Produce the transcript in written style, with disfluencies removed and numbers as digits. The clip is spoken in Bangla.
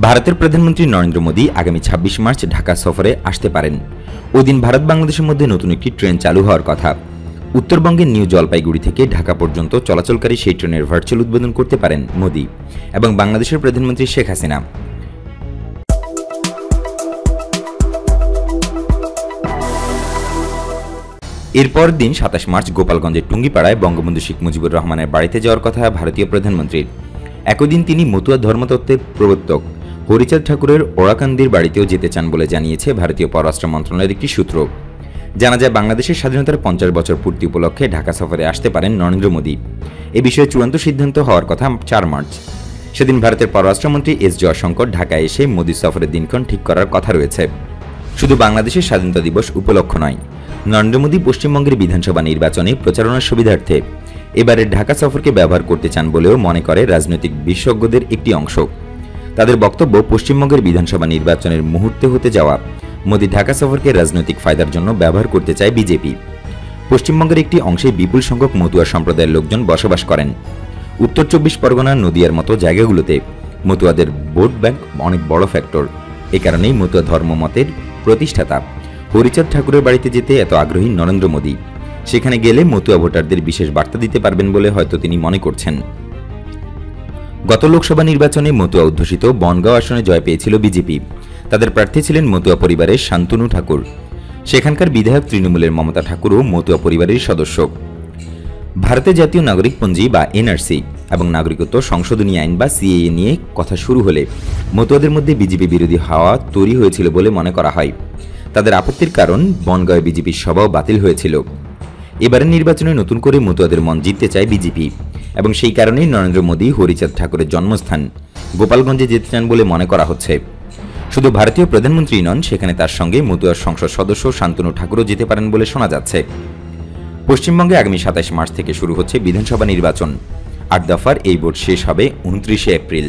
ভারতের প্রধানমন্ত্রী নরেন্দ্র মোদী আগামী ২৬ মার্চ ঢাকা সফরে আসতে পারেন। ওই দিন ভারত বাংলাদেশের মধ্যে নতুন একটি ট্রেন চালু হওয়ার কথা। উত্তরবঙ্গের নিউ জলপাইগুড়ি থেকে ঢাকা পর্যন্ত চলাচলকারী সেই ট্রেনের ভার্চুয়াল উদ্বোধন করতে পারেন মোদী এবং বাংলাদেশের প্রধানমন্ত্রী শেখ হাসিনা। এরপর দিন ২৭ মার্চ গোপালগঞ্জের টুঙ্গিপাড়ায় বঙ্গবন্ধু শেখ মুজিবুর রহমানের বাড়িতে যাওয়ার কথা ভারতীয় প্রধানমন্ত্রীর। একই দিন তিনি মতুয়া ধর্মতত্ত্বের প্রবর্তক হরিচাঁদ ঠাকুরের ওরাকান্দির বাড়িতেও যেতে চান বলে জানিয়েছে ভারতীয় পররাষ্ট্র মন্ত্রণালয়ের একটি সূত্র। জানা যায়, বাংলাদেশের স্বাধীনতার ৫০ বছর পূর্তি উপলক্ষে ঢাকা সফরে আসতে পারেন নরেন্দ্র মোদী। এ বিষয়ে চূড়ান্ত সিদ্ধান্ত হওয়ার কথা ৪ মার্চ। সেদিন ভারতের পররাষ্ট্রমন্ত্রী এস জয়শঙ্কর ঢাকায় এসে মোদী সফরের দিনক্ষণ ঠিক করার কথা রয়েছে। শুধু বাংলাদেশের স্বাধীনতা দিবস উপলক্ষ নয়, নরেন্দ্র মোদী পশ্চিমবঙ্গের বিধানসভা নির্বাচনে প্রচারণার সুবিধার্থে এবারের ঢাকা সফরকে ব্যবহার করতে চান বলেও মনে করে রাজনৈতিক বিশেষজ্ঞদের একটি অংশ। তাদের বক্তব্য, পশ্চিমবঙ্গের বিধানসভা নির্বাচনের মুহূর্তে হতে যাওয়া মোদী ঢাকা সফরকে রাজনৈতিক ফায়দার জন্য ব্যবহার করতে চায় বিজেপি। পশ্চিমবঙ্গের একটি অংশে বিপুল সংখ্যক মতুয়া সম্প্রদায়ের লোকজন বসবাস করেন। উত্তর ২৪ পরগনা, নদিয়ার মতো জায়গাগুলোতে মতুয়াদের ভোট ব্যাংক অনেক বড় ফ্যাক্টর। এ কারণেই মতুয়া ধর্মমতের প্রতিষ্ঠাতা হরিচাঁদ ঠাকুরের বাড়িতে যেতে এত আগ্রহী নরেন্দ্র মোদী। সেখানে গেলে মতুয়া ভোটারদের বিশেষ বার্তা দিতে পারবেন বলে হয়তো তিনি মনে করছেন। গত লোকসভা নির্বাচনে মতুয়া অধ্যুষিত বনগাঁও আসনে জয় পেয়েছিল বিজেপি। তাদের প্রার্থী ছিলেন মতুয়া পরিবারের শান্তনু ঠাকুর। সেখানকার বিধায়ক তৃণমূলের মমতা ঠাকুরও মতুয়া পরিবারের সদস্য। ভারতের জাতীয় নাগরিকপঞ্জি বা এনআরসি এবং নাগরিকত্ব সংশোধনী আইন বা সিএএ নিয়ে কথা শুরু হলে মতুয়াদের মধ্যে বিজেপি বিরোধী হাওয়া তৈরি হয়েছিল বলে মনে করা হয়। তাদের আপত্তির কারণ, বনগাঁয়ে বিজেপির সভাও বাতিল হয়েছিল। এবারের নির্বাচনে নতুন করে মতুয়াদের মন জিততে চায় বিজেপি এবং সেই কারণেই নরেন্দ্র মোদী হরিচাঁদ ঠাকুরের জন্মস্থান গোপালগঞ্জে যেতে চান বলে মনে করা হচ্ছে। শুধু ভারতীয় প্রধানমন্ত্রী নন, সেখানে তার সঙ্গে মতুয়ার সংসদ সদস্য শান্তনু ঠাকুরও যেতে পারেন বলে শোনা যাচ্ছে। পশ্চিমবঙ্গে আগামী ২৭ মার্চ থেকে শুরু হচ্ছে বিধানসভা নির্বাচন। ৮ দফার এই ভোট শেষ হবে ২৯ এপ্রিল।